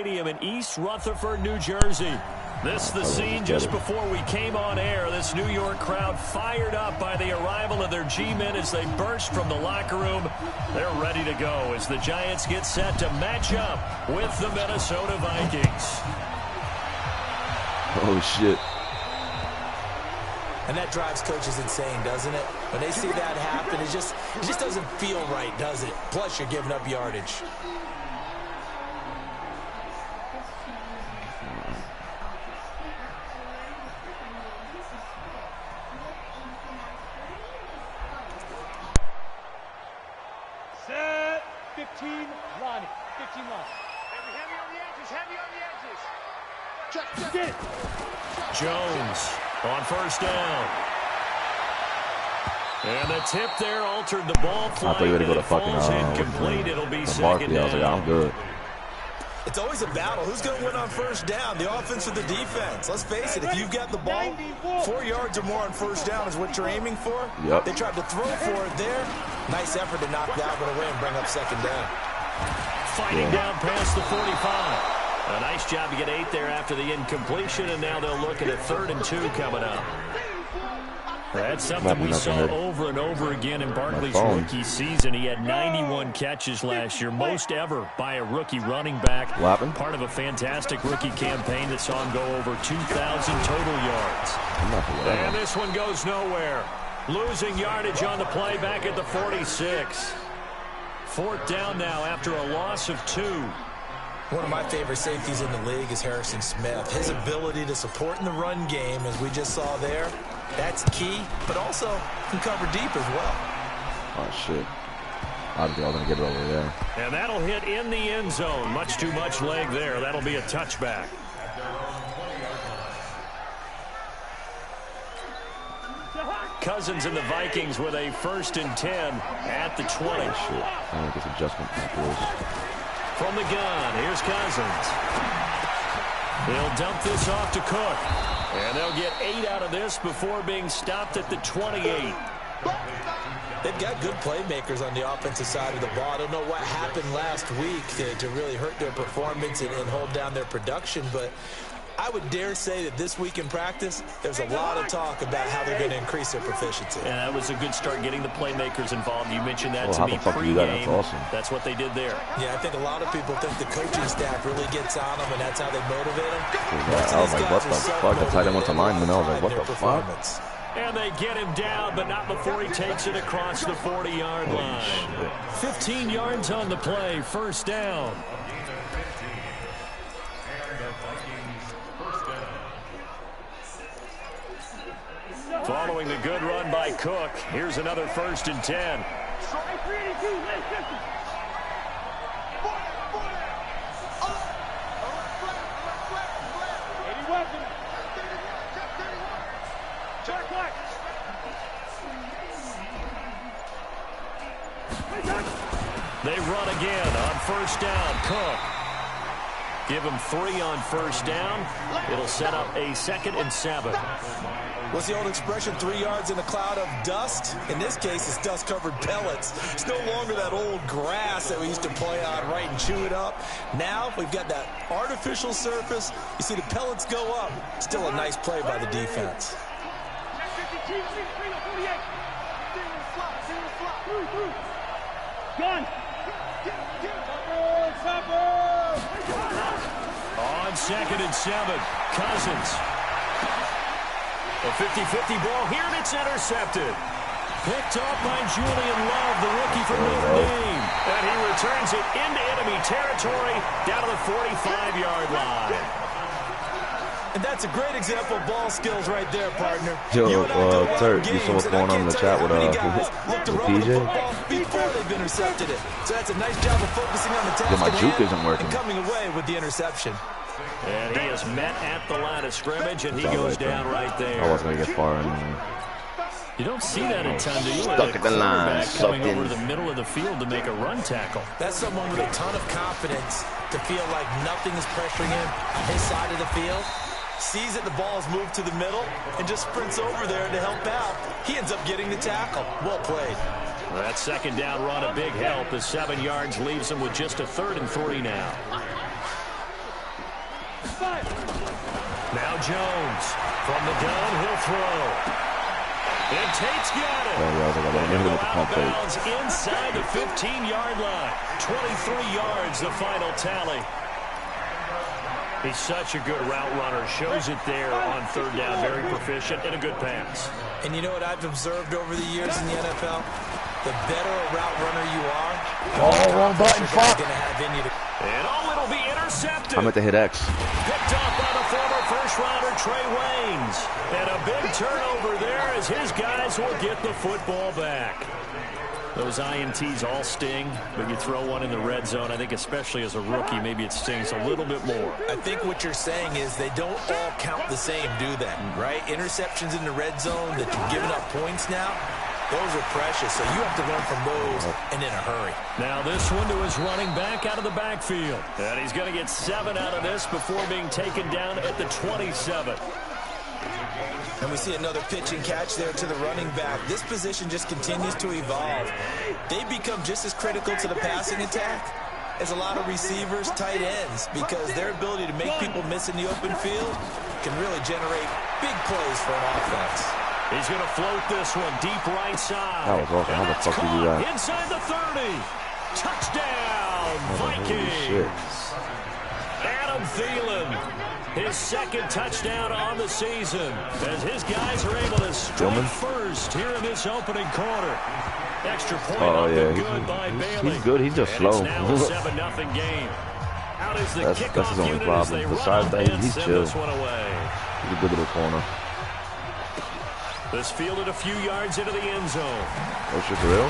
Stadium in East Rutherford, New Jersey. This is the scene just before we came on air. This New York crowd fired up by the arrival of their G-men as they burst from the locker room. They're ready to go as the Giants get set to match up with the Minnesota Vikings. Oh, shit. And that drives coaches insane, doesn't it? When they see that happen, it just doesn't feel right, does it? Plus, you're giving up yardage. Set. 15 line. 15 line. Heavy on the edges. Heavy on the edges. Get it. Jones on first down. And the tip there altered the ball flight. I thought you were going to go to fucking incomplete. It'll be second down. I was like, I'm good. It's always a battle. Who's going to win on first down, the offense or the defense? Let's face it, if you've got the ball, 4 yards or more on first down is what you're aiming for. Yep. They tried to throw for it there. Nice effort to knock that one away and bring up second down. Fighting down past the 45. A nice job to get 8 there after the incompletion, and now they'll look at a 3rd and 2 coming up. That's something we saw over and over again in Barkley's rookie season. He had 91 catches last year, most ever by a rookie running back. Part of a fantastic rookie campaign that saw him go over 2,000 total yards. And this one goes nowhere. Losing yardage on the play back at the 46. 4th down now after a loss of 2. One of my favorite safeties in the league is Harrison Smith. His ability to support in the run game, as we just saw there, that's key, but also can cover deep as well. Oh, shit. Obviously, I'm going to get it over there. And that'll hit in the end zone. Much too much leg there. That'll be a touchback. Cousins and the Vikings with a 1st and 10 at the 20. Oh, shit. I think this adjustment From the gun, here's Cousins. They'll dump this off to Cook. And they'll get 8 out of this before being stopped at the 28. They've got good playmakers on the offensive side of the ball. I don't know what happened last week to really hurt their performance and hold down their production, but I would dare say that this week in practice, there's a lot of talk about how they're going to increase their proficiency. And that was a good start getting the playmakers involved. You mentioned that to me pre-game. That's awesome. That's what they did there. Yeah, I think a lot of people think the coaching staff really gets on them, and that's how they motivate them. I was like, what the fuck? The tight end went to lineman. I was like, what the fuck? And they get him down, but not before he takes it across the 40-yard line. 15 yards on the play, 1st down. Following the good run by Cook, here's another 1st and 10. They run again on 1st down. Cook. Give him 3 on 1st down. It'll set up a 2nd and 7. What's the old expression, 3 yards in a cloud of dust? In this case, it's dust-covered pellets. It's no longer that old grass that we used to play on, right, and chew it up. Now we've got that artificial surface. You see the pellets go up. Still a nice play by the defense. Gun. On 2nd and 7, Cousins. A 50-50 ball here, and it's intercepted. Picked off by Julian Love, the rookie from Notre Dame. And he returns it into enemy territory down to the 45-yard line. And that's a great example of ball skills right there, partner. Yo, Turk, you saw what's going on in the chat with PJ? Before they've intercepted it. So that's a nice job of focusing on the task my juke isn't working. and coming away with the interception. And he is met at the line of scrimmage, and he goes down right there. I wasn't going to get far anyway. You don't see that a ton, do you? Stuck at the line, coming over the middle of the field to make a run tackle. That's someone with a ton of confidence to feel like nothing is pressuring him his side of the field. Sees that the ball is moved to the middle and just sprints over there to help out. He ends up getting the tackle. Well played. That 2nd down run, a big help as 7 yards leaves him with just a 3rd and 3 now. Now Jones from the gun, he'll throw. And Tate's got it. They'll go out of bounds inside the 15-yard line. 23 yards, the final tally. He's such a good route runner. Shows it there on third down. Very proficient and a good pass. And you know what I've observed over the years in the NFL? The better a route runner you are, wrong button, fuck. And it'll be intercepted. I meant to hit X. Picked up by the former first-rounder Trey Waynes. And a big turnover there as his guys will get the football back. Those INTs all sting, but you throw one in the red zone. I think especially as a rookie, maybe it stings a little bit more. I think what you're saying is they don't all count the same, do they? Right? Interceptions in the red zone that you're giving up points now, those are precious. So you have to learn from those and in a hurry. Now this one to his running back out of the backfield. And he's going to get 7 out of this before being taken down at the 27. And we see another pitch and catch there to the running back. This position just continues to evolve. They become just as critical to the passing attack as a lot of receivers, tight ends, because their ability to make people miss in the open field can really generate big plays for an offense. He's going to float this one deep right side. That was awesome. How the fuck did you do that? Inside the 30. Touchdown, Vikings. Adam Thielen. His second touchdown on the season as his guys are able to strike first here in this opening quarter. Extra point up and good by Bailey. He's good. He's just slow. It's now a 7-0 game. Out is the That's his only problem. Besides that, he's chill. He's a good little corner. This fielded a few yards into the end zone. Oh, shit, for real?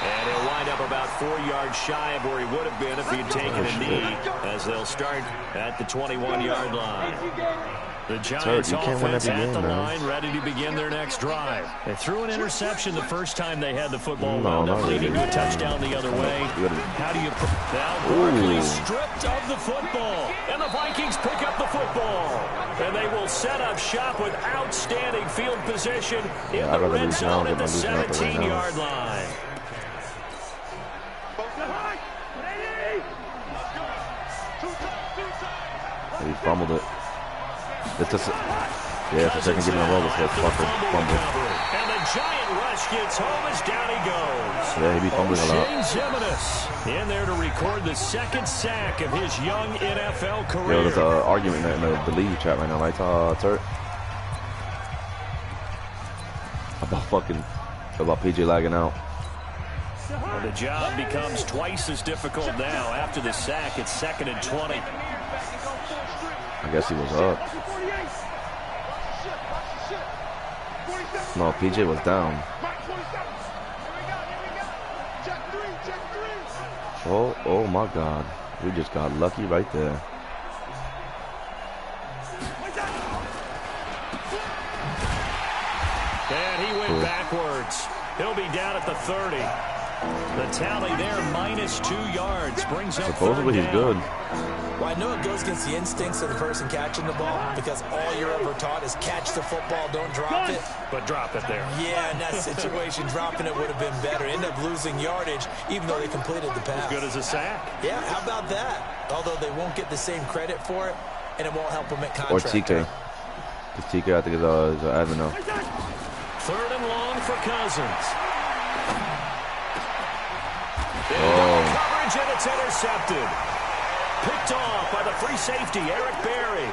And he'll wind up about 4 yards shy of where he would have been if he had taken a knee, as they'll start at the 21-yard line. The Giants offense at the line, ready to begin their next drive. They threw an interception the first time they had the football, wound up leading to a touchdown the other way. How do you... Now Barkley stripped of the football, and the Vikings pick up the football. And they will set up shop with outstanding field position in the red zone at the 17-yard line. He fumbled it. It's just, it's the second game in a row that's like fucking fumble. And the giant rush gets home as down he goes. Yeah, he be fumbling a lot. Shane Zimenez in there to record the second sack of his young NFL career. Yo, there's an argument in the league chat right now, right, Turt? About PJ lagging out. Well, the job becomes twice as difficult now. After the sack, it's 2nd and 20. I guess he was up. No, PJ was down. Oh my God. We just got lucky right there. And he went backwards. He'll be down at the 30. The tally there, -2 yards, brings up supposedly he's good. Well, I know it goes against the instincts of the person catching the ball because all you're ever taught is catch the football, don't drop it. But drop it there. Yeah, in that situation, dropping it would have been better. End up losing yardage, even though they completed the pass. As good as a sack. Yeah, how about that? Although they won't get the same credit for it, and it won't help them at contract. Or TK. Because TK, I think, is an admin now. 3rd and long for Cousins. Coverage, and it's intercepted. Picked off by the free safety, Eric Berry.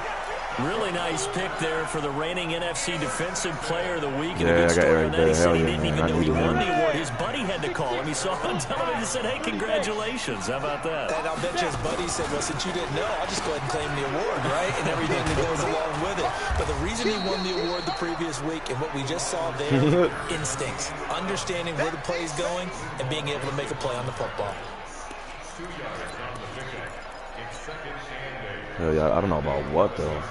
Really nice pick there for the reigning NFC Defensive Player of the Week. Yeah, I got Eric Berry. He said he didn't even know he won the award. His buddy had to call him. He saw him on television and said, hey, congratulations. How about that? And I'll bet you his buddy said, well, since you didn't know, I'll just go ahead and claim the award, right? And everything that goes along with it. But the reason he won the award the previous week and what we just saw there, instincts, understanding where the play is going and being able to make a play on the football. Yeah, I don't know about what, though.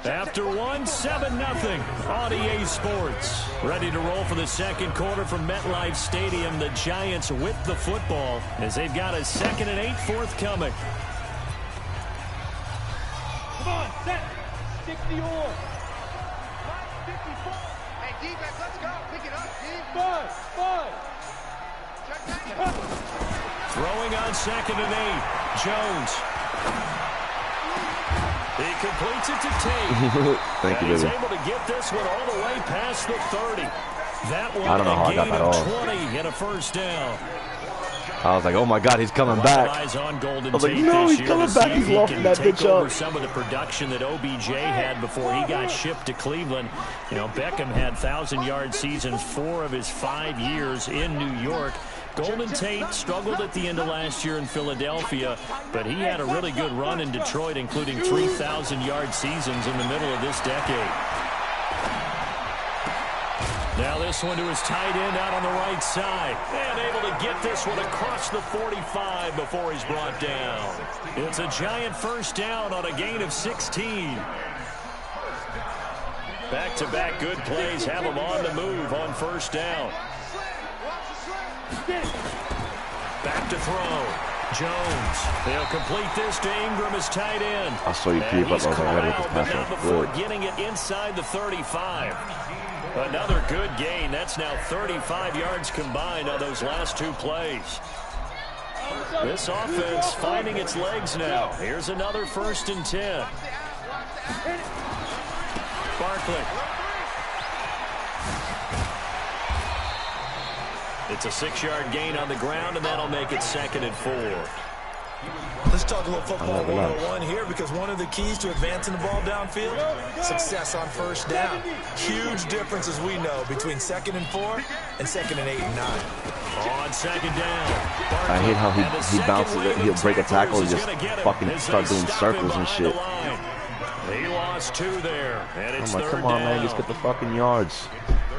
After one, 7-0 on EA Sports. Ready to roll for the second quarter from MetLife Stadium. The Giants with the football as they've got a 2nd and 8 forthcoming. Come on, set. Stick the oar. Hey, defense, let's go. Pick it up, D. 5. Throwing on 2nd and 8. Jones. He completes it to Tate. Thank you, He's baby. able to get this one all the way past the 30. That one I don't know how I got that off. 20 and a first down. I was like, oh my God, he's coming back. Eyes on Golden I was like, Tate no, this he's year coming to back. see if He's he lofting can that take bitch over up. some of the production that OBJ had before he got shipped to Cleveland. You know, Beckham had 1,000-yard seasons 4 of his 5 years in New York. Golden Tate struggled at the end of last year in Philadelphia, but he had a really good run in Detroit, including 3,000-yard seasons in the middle of this decade. Now this one to his tight end out on the right side. And able to get this one across the 45 before he's brought down. It's a giant first down on a gain of 16. Back-to-back good plays have him on the move on first down. Back to throw. Jones. They'll complete this to Ingram, his tight end. I saw you keep up. I was like, I gotta get this But pass not off. before Good. getting it inside the 35. Another good gain. That's now 35 yards combined on those last 2 plays. This offense finding its legs now. Here's another 1st and 10. Barkley. It's a 6-yard gain on the ground, and that'll make it 2nd and 4. Let's talk a little football 101 here, because one of the keys to advancing the ball downfield, success on first down. Huge difference, as we know, between 2nd and 4 and 2nd and 8 and 9. On 2nd down. I hate how he bounces it. He'll break a tackle and just fucking start doing circles and shit. He lost 2 there, and it's I'm like, 3rd come on, down. man, just get the fucking yards.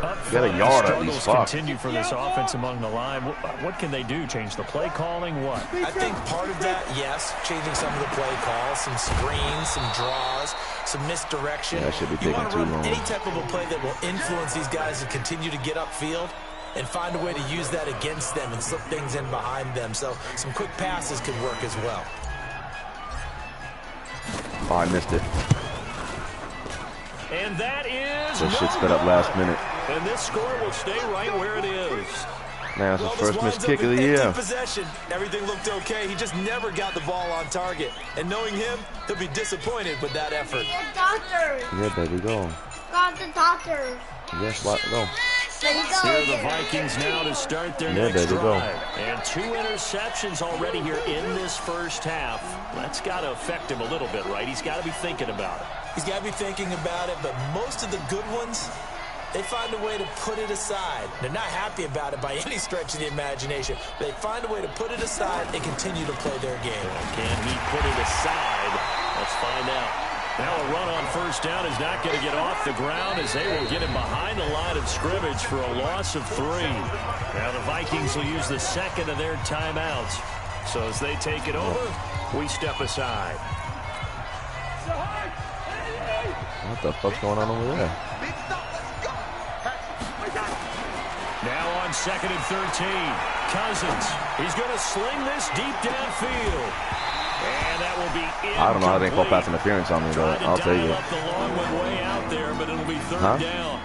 Up Get a front, yard the at least. struggles Fuck. continue for this offense among the line. What can they do? Change the play calling? What? I think part of that, yes, changing some of the play calls, some screens, some draws, some misdirection. Yeah, that should be you taking want to too run long. any type of a play that will influence these guys to continue to get upfield and find a way to use that against them and slip things in behind them. So some quick passes could work as well. Oh, I missed it. And that is That shit sped up last minute. And this score will stay right where it is. Man, that's the Well, first this missed winds kick up of in the empty year. possession. Everything looked okay. He just never got the ball on target. And knowing him, he'll be disappointed with that effort. Doctor. Yeah, baby, go. Got the doctor. Yes, what? Go. There you go. Here are the again. Vikings now to start their Yeah, next baby, go. drive. And 2 interceptions already here in this first half. That's got to affect him a little bit, right? He's got to be thinking about it. He's got to be thinking about it, but most of the good ones, they find a way to put it aside. They're not happy about it by any stretch of the imagination. They find a way to put it aside and continue to play their game. Can he put it aside? Let's find out. Now a run on first down is not going to get off the ground, as they will get him behind the line of scrimmage for a loss of 3. Now the Vikings will use the 2nd of their timeouts. So as they take it over, we step aside. What the fuck's going on over there? Now on 2nd and 13. Cousins. He's going to sling this deep downfield. And that will be incomplete. I don't know how they call pass interference on me, but I'll take it. Up the long one way out there, but it'll be 3rd down.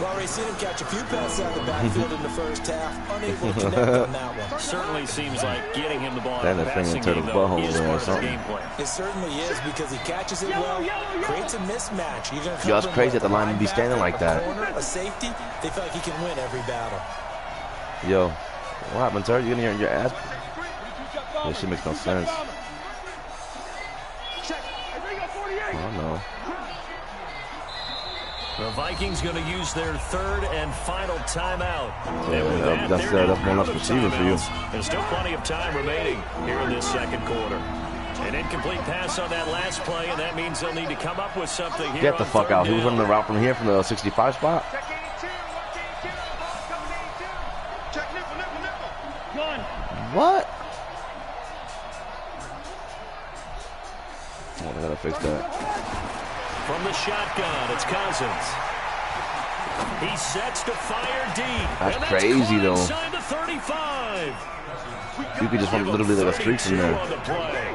We've already seen him catch a few passes out of the backfield in the first half. Unable to connect on that one. Certainly seems like getting him the ball That in the thing passing into the game, though, butthole is there or part of the something. game plan. It certainly is, because he catches it well, creates a mismatch. You're gonna Yo, it's cover him crazy with that the lineman be linebacker, standing like a that. corner, a safety. They feel like he can win every battle. Yo, what happened, sir? You gonna your ass? This shit makes no sense. I don't know. The Vikings going to use their 3rd and final timeout. Yeah, And with that's they're one down less to receiver for you. timeouts. There's still plenty of time remaining here in this 2nd quarter. An incomplete pass on that last play, and that means they'll need to come up with something here. Get the on fuck 3rd out. He was down. running the route from here, from the 65 spot. What? Oh, I gotta fix that. From the shotgun, it's Cousins. He sets to fire deep. That's and crazy, caught though. inside the 35. You could just run literally like a streak from 32 there. on the play.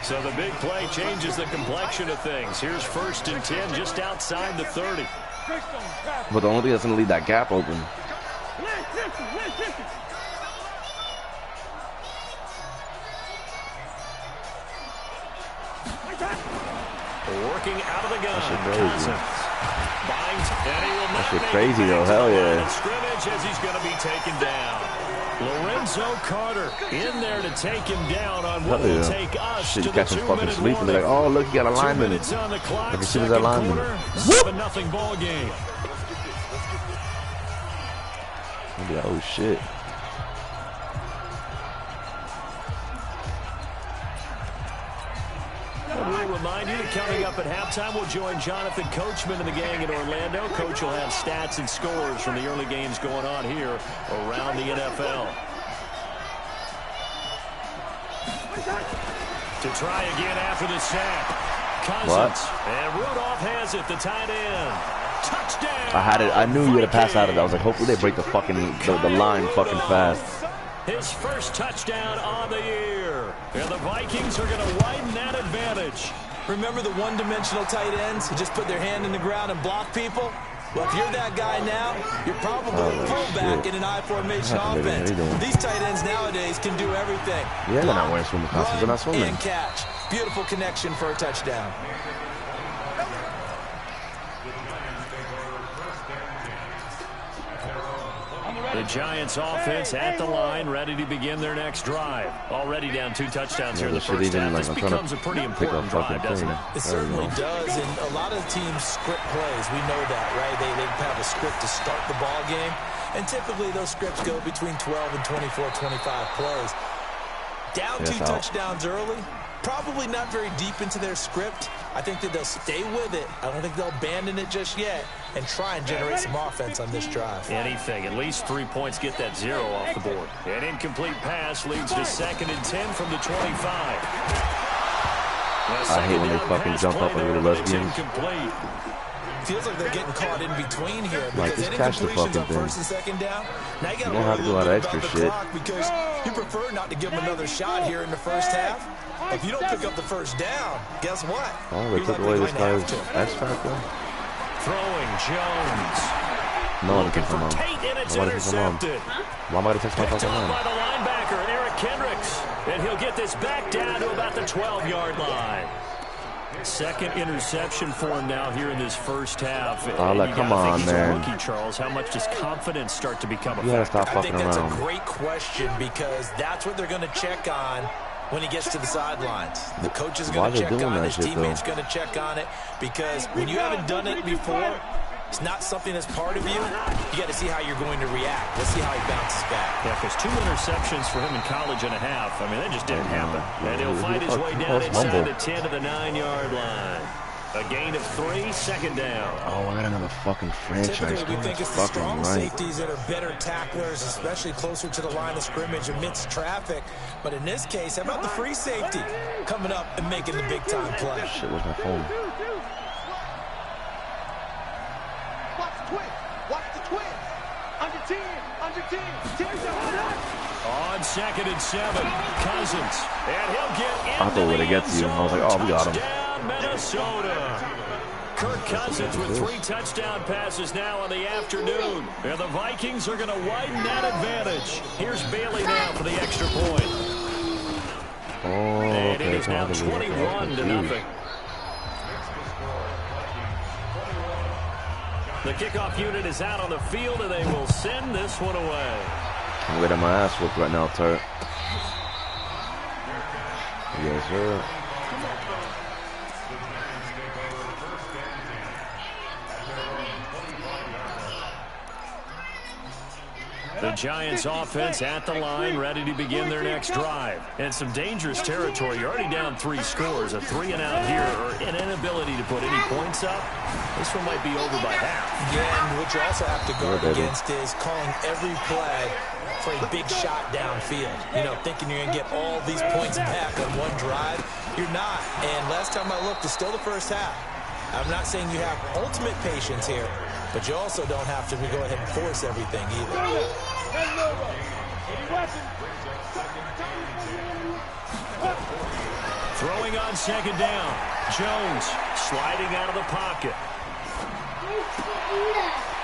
So the big play changes the complexion of things. Here's 1st and 10 just outside the 30. But the only thing that's gonna leave that gap open. Working out of the gun. That shit crazy. That shit crazy though. Hell yeah. Scrimmage as he's going to be taken down. Lorenzo Carter in there to take him down on what will take us shit, to catch him fucking sleeping. They're like, oh, look, he got a lineman. Like, as soon as that lineman. 7-0 ball game. Oh, shit. We'll remind you that coming up at halftime, we'll join Jonathan Coachman and the gang in Orlando. Coach will have stats and scores from the early games going on here around the NFL. To try again after the sack. Cousins. And Rudolph has it, the tight end. Touchdown. I had it. I knew you would have passed out of that. I was like, hopefully they break the fucking the line fucking fast. His first touchdown on the year. And the Vikings are going to widen that advantage. Remember the one-dimensional tight ends who just put their hand in the ground and block people? Well, if you're that guy now, you're probably a fullback in an I-formation offense. These tight ends nowadays can do everything. Yeah, they're not wearing swimming costumes. They're not swimming. And catch. Beautiful connection for a touchdown. The Giants offense at the line, ready to begin their next drive. Already down 2 touchdowns here in the first half. This becomes a pretty important drive, doesn't it? It certainly does, and a lot of teams script plays. We know that, right? They have a script to start the ball game, and typically those scripts go between 12 and 24, 25 plays. Down 2 touchdowns early, probably not very deep into their script. I think that they'll stay with it. I don't think they'll abandon it just yet and try and generate some offense on this drive. Anything. At least 3 points get that 0 off the board. An incomplete pass leads to 2nd and 10 from the 25. I hate when they fucking jump up and little lesbians. Feels like they're getting caught in between here. Like, just catch the fucking thing. First and second down. Now you don't have to do a lot of extra shit. Because you prefer not to give them another shot here in the first half. If you don't pick up the first down, guess what? Oh, they took away this guy's X factor. Throwing Jones. No one can come on. Nobody can come on. Why am I going to text my fucking line? By the linebacker, Eric Kendricks. And he'll get this back down to about the 12-yard line. 2nd interception for him now here in this first half. Come on, man. Rookie, Charles, how much does confidence start to become a factor? You gotta stop fucking around. I think that's a great question because that's what they're going to check on when he gets to the sidelines. The coach is going to check on it. His teammate's going to check on it because when you haven't done it before, it's not something that's part of you. You got to see how you're going to react. Let's see how he bounces back. Yeah, because 2 interceptions for him in college and a half. I mean, that just didn't happen. And he'll find his way down inside the 10 to the 9-yard line. A gain of 3, 2nd down. Oh, I got another fucking franchise. Typically, we think it's the strong safeties that are better tacklers, especially closer to the line of scrimmage amidst traffic. But in this case, how about the free safety coming up and making the big-time play? Shit, where's my phone? Watch the twist. Under 10. On 2nd and 7, Cousins. And he'll get in. I thought when it gets you, I was like, oh, we got him. Minnesota. Kirk Cousins with 3 touchdown passes now in the afternoon. And the Vikings are going to widen that advantage. Here's Bailey now for the extra point. Oh, and it is now 21-0. The kickoff unit is out on the field, and they will send this one away. I'm getting my ass whooped right now, Turt. Yes, sir. The Giants offense at the line, ready to begin their next drive. And some dangerous territory. You're already down 3 scores. A 3-and-out here, or an inability to put any points up. This one might be over by half. Yeah, and what you also have to guard against is calling every play for a big shot downfield. You know, thinking you're going to get all these points back on one drive. You're not. And last time I looked, it's still the first half. I'm not saying you have ultimate patience here, but you also don't have to go ahead and force everything either. Throwing on 2nd down. Jones sliding out of the pocket.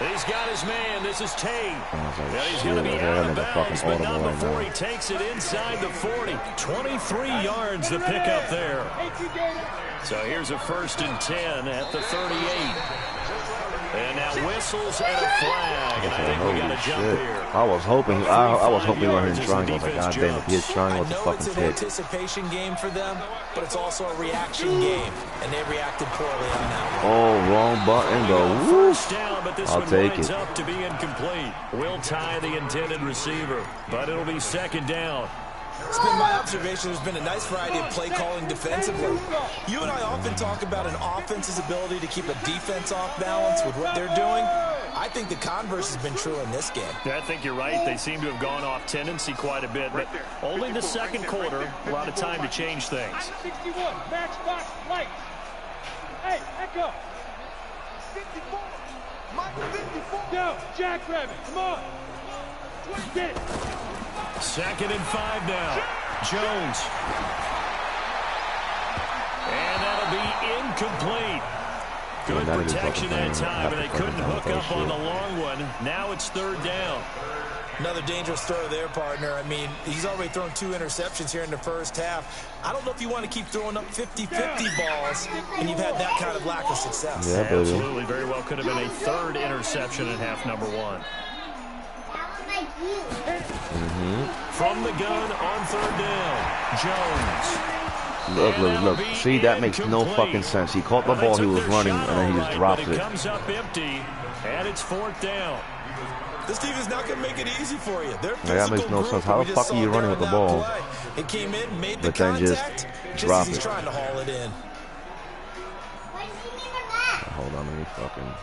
He's got his man. This is Tate. Like, He's going to be out of bounds, but not right before now. he takes it inside the 40. 23 yards the pickup there. So here's a 1st and 10 at the 38. And now whistles and a flag. And I think we got a jump here. I was hoping we were in triangle. I was like, God damn, if he hits triangle, it's a fucking it's an pick. anticipation game for them, but it's also a reaction game, and they reacted poorly on that one. Oh, wrong button, though. First down, but this I'll one take winds it. up to be incomplete. Will tie the intended receiver, but it'll be 2nd down. It's been my observation there's been a nice variety of play calling defensively. You and I often talk about an offense's ability to keep a defense off balance with what they're doing. I think the converse has been true in this game. Yeah, I think you're right. They seem to have gone off tendency quite a bit, but only the 2nd quarter, a lot of time to change things. 61, matchbox, lights. Hey, echo. 54. Mike 54. Yo, jackrabbit, come on. Get it. 2nd and 5 now. Jones. And that'll be incomplete. Good protection that time, but they couldn't hook up on the long one. Now it's 3rd down. Another dangerous throw there, partner. I mean, he's already thrown 2 interceptions here in the first half. I don't know if you want to keep throwing up 50-50 balls, and you've had that kind of lack of success. Yeah, baby. Absolutely. Very well could have been a 3rd interception in half number 1. From the gun on 3rd down. Look. See, that makes no fucking sense. He caught the ball, he was running, and then he just dropped it. It comes up empty, and it's 4th down. This team is not going to make it easy for you. They're Yeah, that makes no sense. How the fuck are you running with the ball? It came in, made the But then just contact, just drop as he's it. trying to haul it in. Hold on, let me fucking...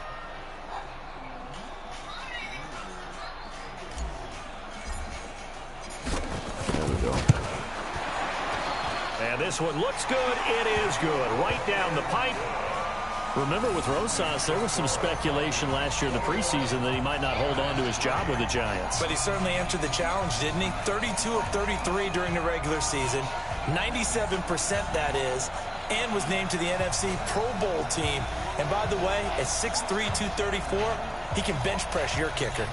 There we go. And this one looks good. It is good. Right down the pipe. Remember, with Rosas, there was some speculation last year in the preseason that he might not hold on to his job with the Giants. But he certainly answered the challenge, didn't he? 32 of 33 during the regular season. 97% that is. And was named to the NFC Pro Bowl team. And by the way, at 6'3", 234, he can bench press your kicker.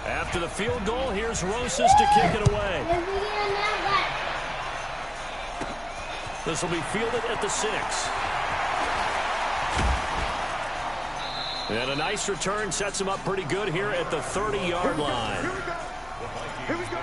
After the field goal, here's Rosas to kick it away. This will be fielded at the 6. And a nice return sets him up pretty good here at the 30-yard line. Here we go.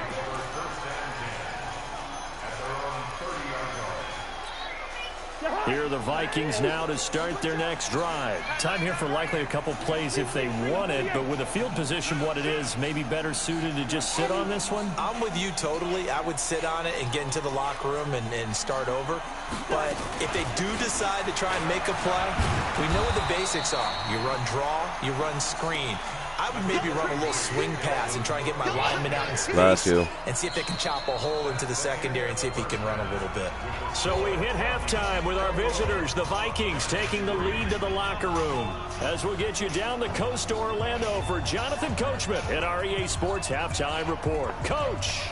Here are the Vikings now to start their next drive. Time here for likely a couple plays if they want it, but with the field position what it is, maybe better suited to just sit on this one? I'm with you totally. I would sit on it and get into the locker room and start over. But if they do decide to try and make a play, we know what the basics are. You run draw, you run screen. I would maybe run a little swing pass and try and get my lineman out in space and see if they can chop a hole into the secondary and see if he can run a little bit. So we hit halftime with our visitors, the Vikings, taking the lead to the locker room. As we'll get you down the coast to Orlando for Jonathan Coachman at our EA Sports Halftime Report. Coach!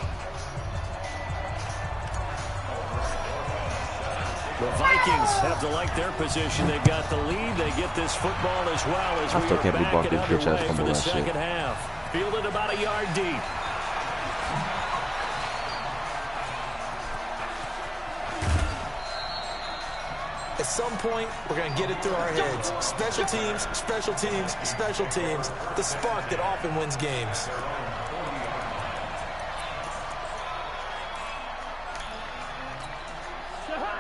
The Vikings have to like their position. They've got the lead. They get this football as well as we are back and underway for the second half. Fielded about a yard deep. At some point, we're going to get it through our heads. Special teams, special teams, special teams. The spark that often wins games.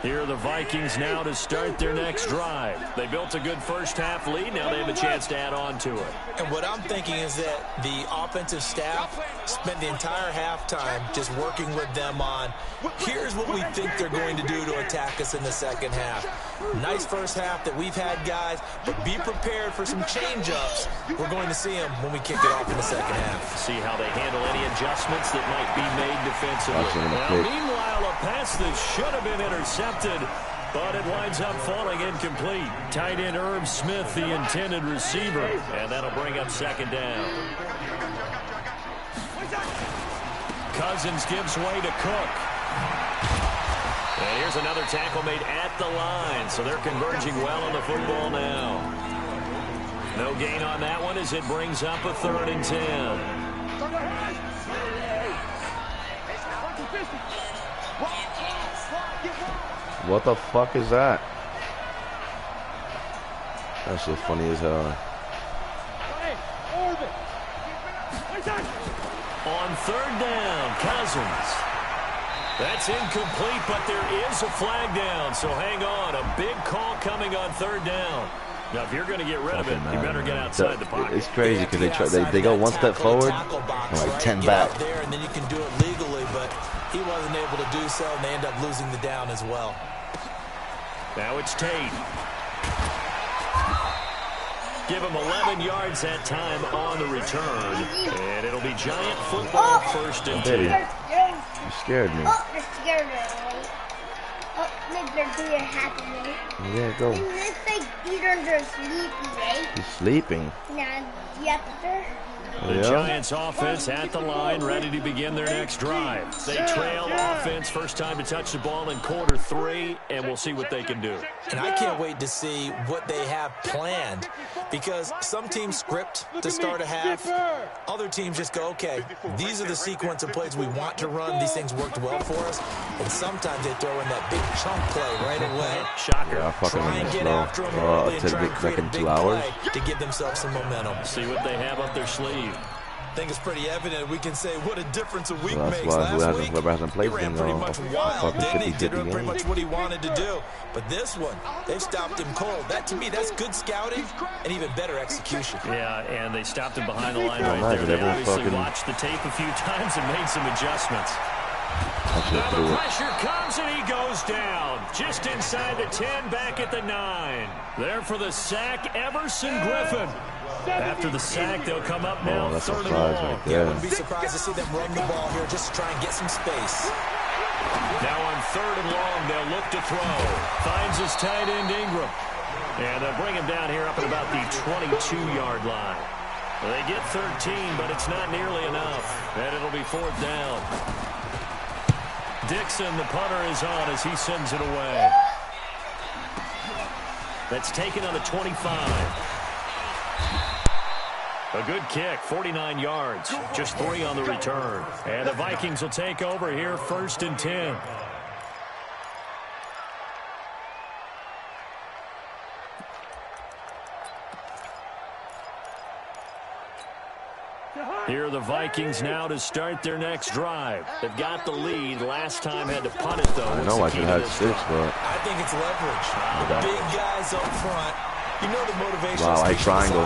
Here are the Vikings now to start their next drive. They built a good first half lead. Now they have a chance to add on to it. And what I'm thinking is that the offensive staff spent the entire halftime just working with them on, here's what we think they're going to do to attack us in the second half. Nice first half that we've had, guys, but be prepared for some change-ups. We're going to see them when we kick it off in the second half. See how they handle any adjustments that might be made defensively. Well, meanwhile, a pass that should have been intercepted, but it winds up falling incomplete. Tight end Herb Smith, the intended receiver, and that'll bring up second down. Cousins gives way to Cook. And here's another tackle made at the line, so they're converging well on the football now. No gain on that one as it brings up a 3rd and 10. What the fuck is that? That shit funny as hell. On 3rd down, Cousins. That's incomplete, but there is a flag down, so hang on. A big call coming on 3rd down. Now, if you're going to get rid of it, you better get outside the pocket. It's crazy because they go one step forward and like 10 back. There, and then you can do it legally, but he wasn't able to do so, and they end up losing the down as well. Now it's Tate. Give him 11 yards that time on the return. And it'll be Giant football 1st and 10. You scared me. Oh, you're scared of me. Oh, they're happy, right? Yeah, go. And this like they're sleepy, right? He's sleeping. Now, yep, they're... The Giants offense at the line, ready to begin their next drive. They trail offense, first time to touch the ball in quarter 3, and we'll see what they can do. And I can't wait to see what they have planned, because some teams script to start a half. Other teams just go, okay, these are the sequence of plays we want to run. These things worked well for us. And sometimes they throw in that big chunk play right away. Shocker. Yeah, I fucking Try and get slow. after them early and try and create a in big 2 hours. play to give themselves some momentum. See what they have up their sleeve. I think it's pretty evident. We can say what a difference a week Well, that's makes. why Last week, whoever hasn't played he ran them, pretty much wild, fucking didn't he? 50-50 Did pretty game. much what he wanted to do. But this one, they've stopped him cold. That, to me, that's good scouting and even better execution. Yeah, and they stopped him behind the line right imagine there. They everyone obviously fucking- watched the tape a few times and made some adjustments. Now the pressure comes and he goes down. Just inside the 10, back at the 9. There for the sack, Everson Griffin. After the sack, they'll come up now, that's 3rd and offsides long. right there. I wouldn't be surprised to see them run the ball here just to try and get some space. Now on 3rd and long, they'll look to throw. Finds his tight end, Ingram. And they'll bring him down here up at about the 22-yard line. They get 13, but it's not nearly enough. And it'll be 4th down. Dixon, the punter, is on as he sends it away. That's taken on the 25. A good kick, 49 yards, just 3 on the return. And the Vikings will take over here, 1st and 10. Here are the Vikings now to start their next drive. They've got the lead. Last time had to punt it, though. I know I should have had 6, but... I think it's leverage. The big guys up front. You know the motivation. Wow, I triangle.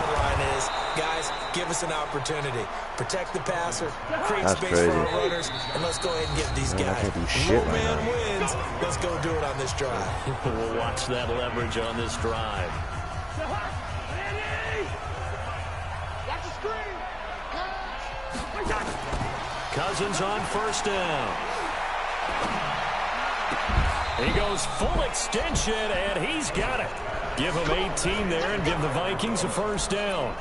Is, guys, give us an opportunity. Protect the passer, create That's space crazy. for our runners, and let's go ahead and get these Man, I guys. can't do shit Low right man now. wins. Let's go do it on this drive. We'll watch that leverage on this drive. Watch the screen. Cousins on 1st down. He goes full extension, and he's got it. Give him 18 there and give the Vikings a 1st down.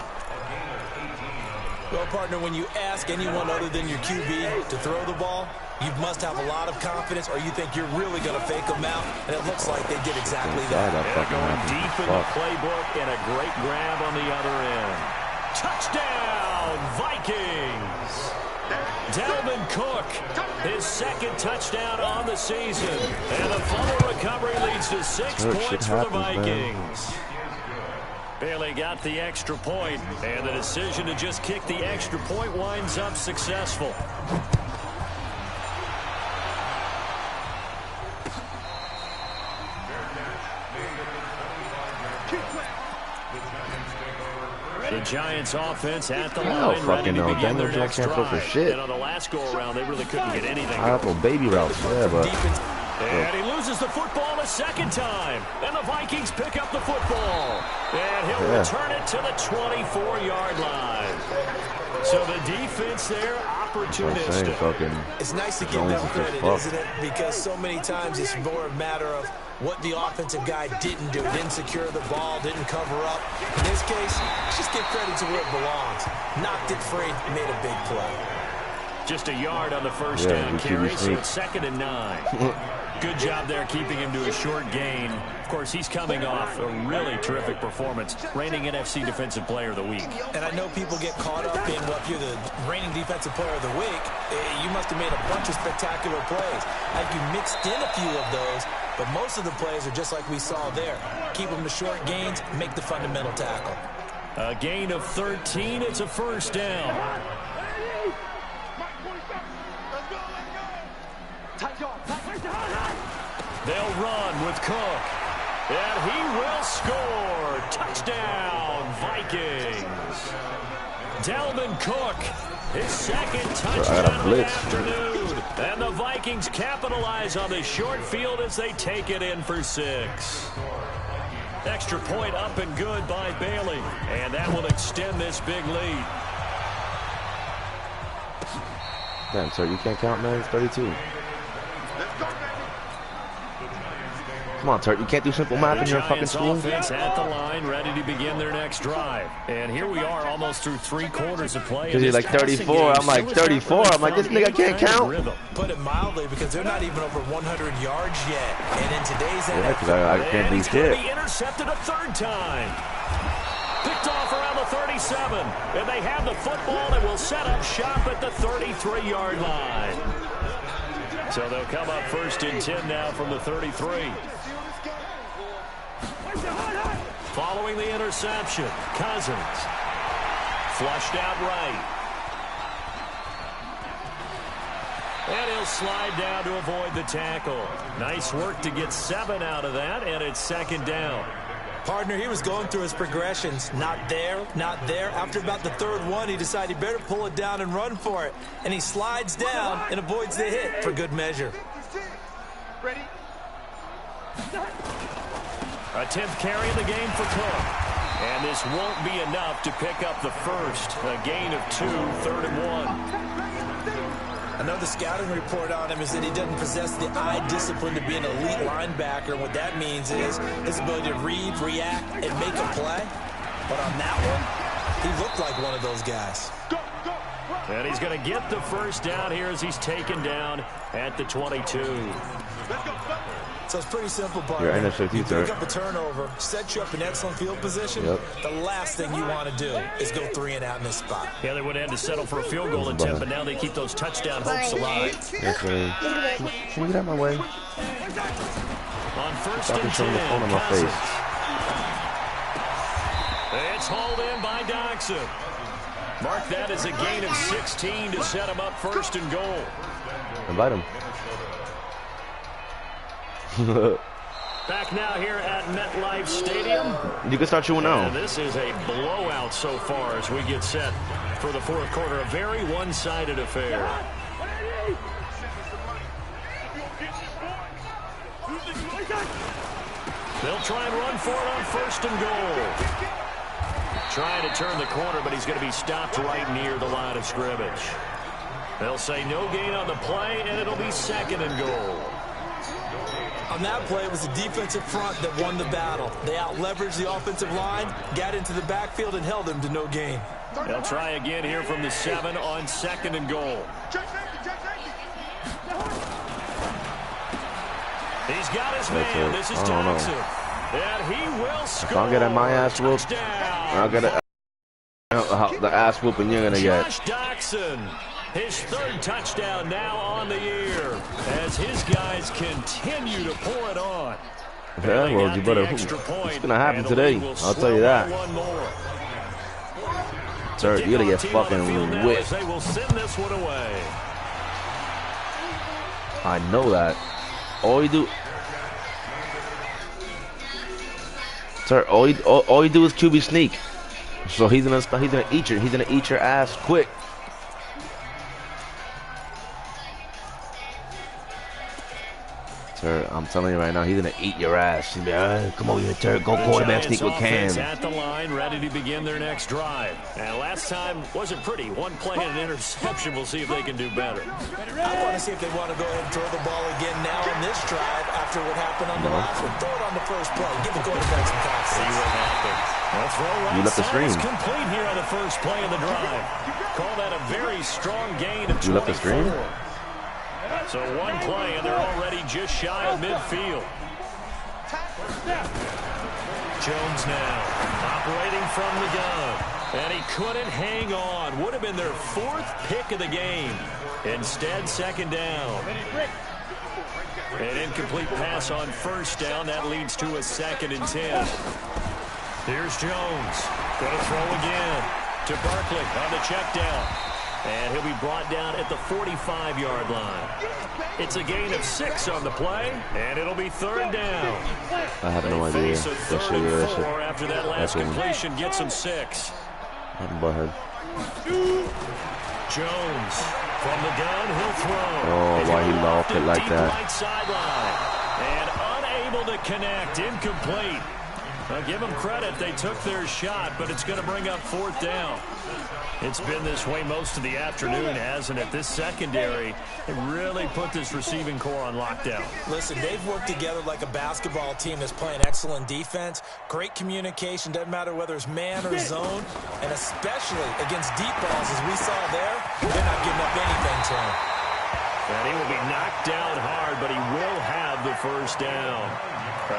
Well, partner, when you ask anyone other than your QB to throw the ball, you must have a lot of confidence, or you think you're really going to fake them out, and it looks like they did exactly that. They're going deep in the playbook, and a great grab on the other end. Touchdown, Vikings! Dalvin Cook, his 2nd touchdown on the season. And the fumble recovery leads to 6 points for the Vikings. Bailey got the extra point, and the decision to just kick the extra point winds up successful. The Giants offense at the line, ready to begin their next drive. And on the last go-around, they really couldn't get anything. I have a baby routes, yeah, but... And he loses the football a 2nd time. And the Vikings pick up the football. And he'll return it to the 24-yard line. So the defense there, opportunistic. It's nice to give them credit, isn't it? Because so many times it's more a matter of what the offensive guy didn't do. Didn't secure the ball, didn't cover up. In this case, just give credit to where it belongs. Knocked it free, made a big play. Just a yard on the first down carry, so it's 2nd and 9. Good job there keeping him to a short gain. Of course, he's coming off a really terrific performance, reigning NFC Defensive Player of the Week. And I know people get caught up in, well, if you're the reigning Defensive Player of the Week, you must have made a bunch of spectacular plays. I think you mixed in a few of those, but most of the plays are just like we saw there. Keep them to short gains, make the fundamental tackle. A gain of 13. It's a first down. They'll run with Cook. And he will score. Touchdown, Vikings. Dalvin Cook, his 2nd touchdown of the afternoon. And the Vikings capitalize on the short field as they take it in for 6. Extra point up and good by Bailey. And that will extend this big lead. Damn, sir, you can't count, man. It's 32. Come on, Turt. You can't do simple math in your fucking school. Offense at the line, ready to begin their next drive. And here we are, almost through 3 quarters of play. Because you're like 34. I'm like 34. I'm like, this nigga can't count. Put it mildly, because they're not even over 100 yards yet. And in today's NFL, because I can't do shit. Be intercepted a 3rd time. Picked off around the 37. And they have the football and will set up shop at the 33-yard line. So they'll come up 1st and 10 now from the 33. Following the interception, Cousins. Flushed out right. And he'll slide down to avoid the tackle. Nice work to get 7 out of that, and it's 2nd down. Partner, he was going through his progressions. Not there, not there. After about the 3rd one, he decided he better pull it down and run for it. And he slides down and avoids the hit for good measure. Ready? A 10th carry of the game for Cook. And this won't be enough to pick up the first. A gain of 2, 3rd and 1. Another scouting report on him is that he doesn't possess the eye discipline to be an elite linebacker. What that means is his ability to read, react, and make a play. But on that one, he looked like one of those guys. And he's going to get the first down here as he's taken down at the 22. So it's pretty simple, partner. You pick up a turnover, set you up in excellent field position. The last thing you want to do is go 3 and out in this spot. Yeah, they would have had to settle for a field goal attempt, but now they keep those touchdown hopes alive. Yes, man. Can you get out of my way? On 1st and 10, the phone on my face. It's hauled in by Doxson. Mark that as a gain of 16 to set him up 1st and goal. Invite him. Back now here at MetLife Stadium. You can start chewing now. And this is a blowout so far as we get set for the 4th quarter. A very one-sided affair. They'll try and run for it on 1st and goal. Trying to turn the corner, but he's going to be stopped right near the line of scrimmage. They'll say no gain on the play, and it'll be 2nd and goal. On that play, it was the defensive front that won the battle. They out-leveraged the offensive line, got into the backfield, and held them to no gain. They'll try again here from the 7 on 2nd and goal. He's got his man. This is Doxson. And he will score. If I'll get my ass whooped, I'll get the ass whooping you're going to get. Josh Doxson. His 3rd touchdown now on the year as his guys continue to pour it on. Yeah, well, you better. It's going to happen today. I'll tell you that. Sir, you're going to get fucking whipped. They will send this one away. I know that. All you do... Sir, all you do is QB sneak. So he's gonna eat your ass quick. Sir, I'm telling you right now, he's gonna eat your ass. He's gonna be like, come over here, Turk. Go quarterback sneak with Cam. At the line, ready to begin their next drive. And last time wasn't pretty. One play and an interception. We'll see if they can do better. I want to see if they want to go ahead and throw the ball again now in this drive after what happened on the last one. Throw it on the first play. Give the quarterback some time. See what happens. Let's throw right. You left the screen. Complete here on the first play of the drive. Call that a very strong gain of 24. You left the screen. So one play, and they're already just shy of midfield. Jones now operating from the gun. And he couldn't hang on. Would have been their 4th pick of the game. Instead, second down. An incomplete pass on first down. That leads to a 2nd and 10. Here's Jones. Going to throw again to Barkley on the check down. And he'll be brought down at the 45-yard line. It's a gain of 6 on the play, and it'll be 3rd down. I have no idea. Face a 3rd and 4 after that last completion gets him 6. Go ahead. Jones from the gun, he'll throw. Oh, why he lost it like that? Right sideline, and unable to connect, incomplete. Now give them credit, they took their shot, but it's going to bring up 4th down. It's been this way most of the afternoon, hasn't it? This secondary really put this receiving core on lockdown. Listen, they've worked together like a basketball team that's playing excellent defense. Great communication, doesn't matter whether it's man or zone, and especially against deep balls, as we saw there, they're not giving up anything to him. And he will be knocked down hard, but he will have the 1st down.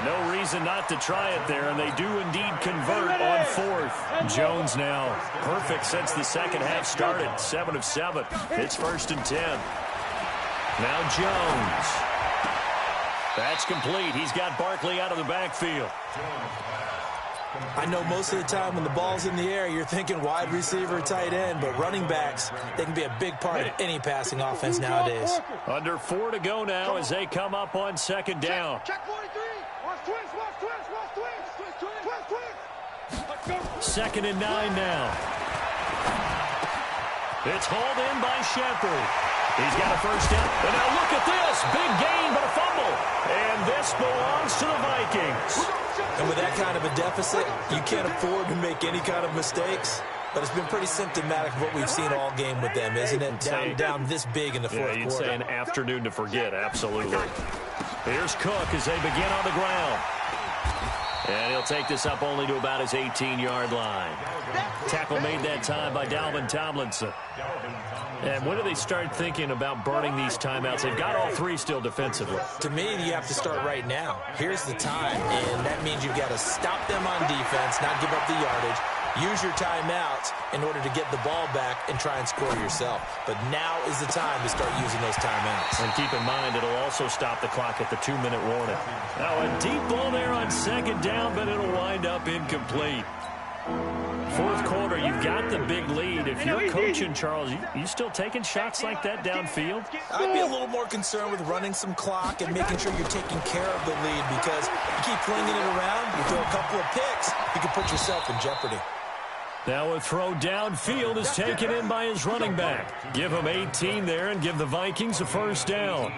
No reason not to try it there, and they do indeed convert on 4th. Jones now perfect since the second half started. 7 of 7. It's 1st and 10. Now Jones. That's complete. He's got Barkley out of the backfield. I know most of the time when the ball's in the air, you're thinking wide receiver, tight end, but running backs, they can be a big part of any passing offense nowadays. Under 4 to go now as they come up on 2nd down. Check 43. Watch twins, watch twins, watch twins. Twins, twins. Let's go. 2nd and 9 now. It's hauled in by Shepard. He's got a 1st down. And now look at this. Big gain, but a fumble. And this belongs to the Vikings. And with that kind of a deficit, you can't afford to make any kind of mistakes. But it's been pretty symptomatic of what we've seen all game with them, isn't it? Down this big in the 4th quarter. You'd say an afternoon to forget, absolutely. Here's Cook as they begin on the ground. And he'll take this up only to about his 18-yard line. Tackle made that time by Dalvin Tomlinson. And when do they start thinking about burning these timeouts? They've got all 3 still defensively. To me, you have to start right now. Here's the time, and that means you've got to stop them on defense, not give up the yardage. Use your timeouts in order to get the ball back and try and score yourself. But now is the time to start using those timeouts. And keep in mind, it'll also stop the clock at the 2-minute warning. Now a deep ball there on 2nd down, but it'll wind up incomplete. 4th quarter, you've got the big lead. If you're coaching, Charles, you still taking shots like that downfield? I'd be a little more concerned with running some clock and making sure you're taking care of the lead, because you keep flinging it around, you throw a couple of picks, you can put yourself in jeopardy. Now a throw downfield is taken in by his running back. Give him 18 there and give the Vikings a 1st down.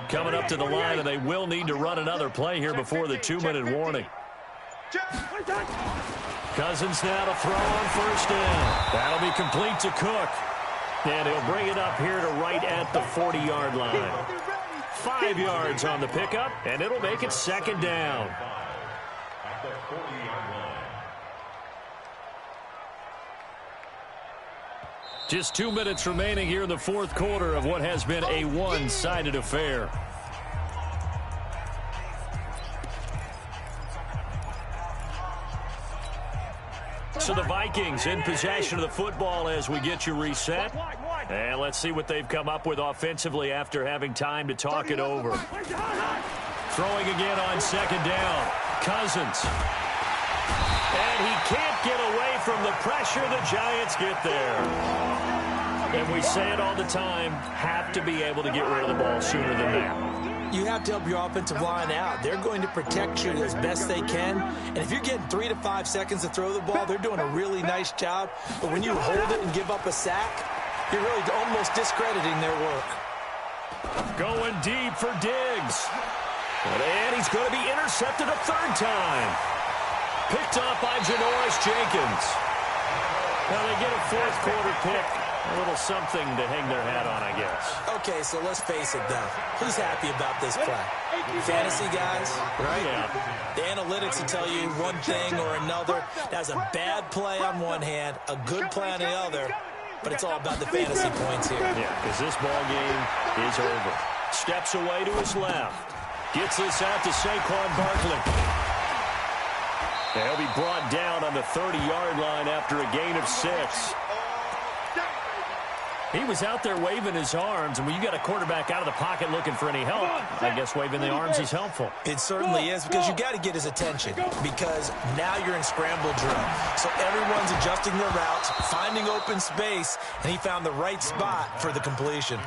Coming up to the line, and they will need to run another play here before the 2-minute warning. Cousins now to throw on 1st down. That'll be complete to Cook. And he'll bring it up here to right at the 40-yard line. 5 yards on the pickup, and it'll make it 2nd down. Just 2 minutes remaining here in the 4th quarter of what has been a one-sided affair. So the Vikings in possession of the football as we get you reset. And let's see what they've come up with offensively after having time to talk it over. Throwing again on 2nd down. Cousins. And he can't get away from the pressure. The Giants get there. And we say it all the time, have to be able to get rid of the ball sooner than that. You have to help your offensive line out. They're going to protect you as best they can. And if you're getting 3 to 5 seconds to throw the ball, they're doing a really nice job. But when you hold it and give up a sack, you're really almost discrediting their work. Going deep for Diggs. And he's going to be intercepted a third time. Picked off by Janoris Jenkins. Now they get a fourth quarter pick. A little something to hang their hat on, I guess. Okay, so let's face it, though. Who's happy about this play? Fantasy guys, right? Yeah. The analytics will tell you one thing or another. That's a bad play on one hand, a good play on the other, but it's all about the fantasy points here. Yeah, because this ball game is over. Steps away to his left. Gets this out to Saquon Barkley. He'll be brought down on the 30-yard line after a gain of 6. He was out there waving his arms, and when you got a quarterback out of the pocket looking for any help, I guess waving the arms is helpful. It certainly is, because you got to get his attention, because now you're in scramble drill. So everyone's adjusting their routes, finding open space, and he found the right spot for the completion.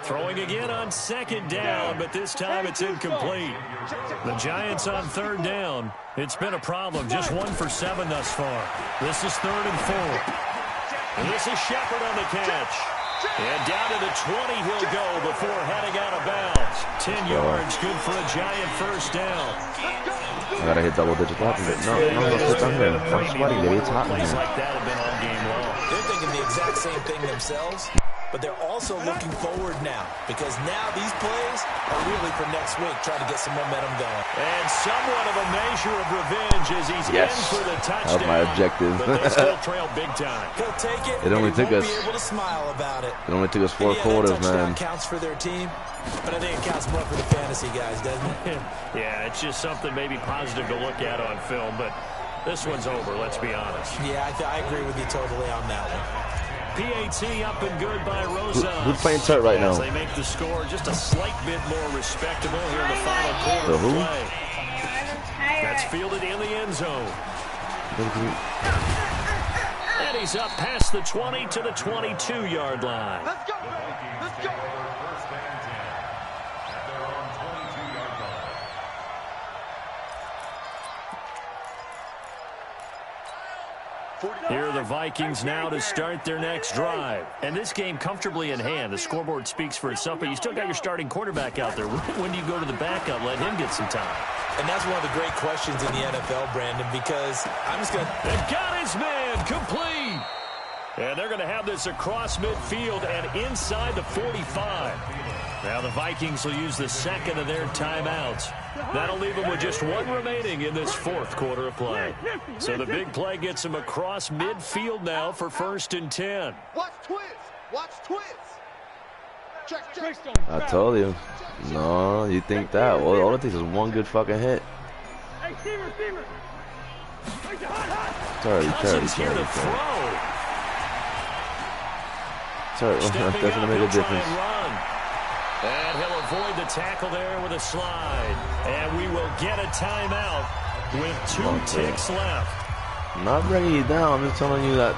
Throwing again on second down, but this time it's incomplete. The Giants on third down. It's been a problem. Just 1 for 7 thus far. This is 3rd and 4. And this is Shepard on the catch. And down to the 20 he'll go before heading out of bounds. 10 yards, good for a Giant first down. I gotta hit double-digit blocking. No, sit down here. I'm sweating, baby. It's hot in Plays here. like that have been all game long. They're thinking the exact same thing themselves, but they're also looking forward now, because now these plays are really for next week, trying to get some momentum going. And somewhat of a measure of revenge as he's in for the touchdown. That was my objective. But they still trail big time. He'll take it. It only took won't us. be able to smile about it. It only took us 4 Yeah, quarters, that touchdown man. counts for their team, but I think it counts more for the fantasy guys, doesn't it? Yeah, it's just something maybe positive to look at on film, but this one's over, let's be honest. Yeah, I agree with you totally on that one. PAT up and good by Rosa. Who's playing Turt right now? As they make the score just a slight bit more respectable here in the final quarter of who? play. That's fielded in the end zone. And he's up past the 20 to the 22-yard line. Let's go, baby. Let's go. Here are the Vikings now to start their next drive. And this game comfortably in hand. The scoreboard speaks for itself, but you still got your starting quarterback out there. When do you go to the backup, let him get some time? And that's one of the great questions in the NFL, Brandon, because I'm just going to... They've got his man complete. And they're going to have this across midfield and inside the 45. Now the Vikings will use the second of their timeouts. That'll leave them with just 1 remaining in this 4th quarter of play. So the big play gets them across midfield now for 1st and 10. Watch twins. Watch twins. Check, check. I told you. No, you think that. Well, all it takes is 1 good fucking hit. Hey, receiver. Cousins here to throw. Sorry, that doesn't make a difference. And he'll avoid the tackle there with a slide. And we will get a timeout with 2 ticks left. I'm not bringing you down. I'm just telling you that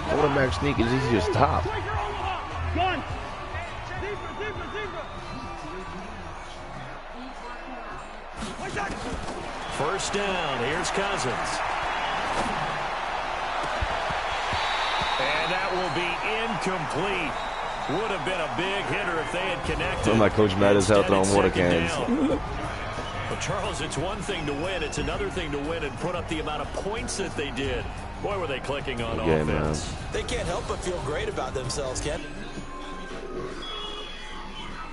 quarterback sneak is easy to stop. First down. Here's Cousins. And that will be incomplete. Would have been a big hitter if they had connected. I'm like Coach Madden's out throwing water cans. Well, Charles, it's one thing to win. It's another thing to win and put up the amount of points that they did. Boy, were they clicking on offense. They can't help but feel great about themselves, Ken.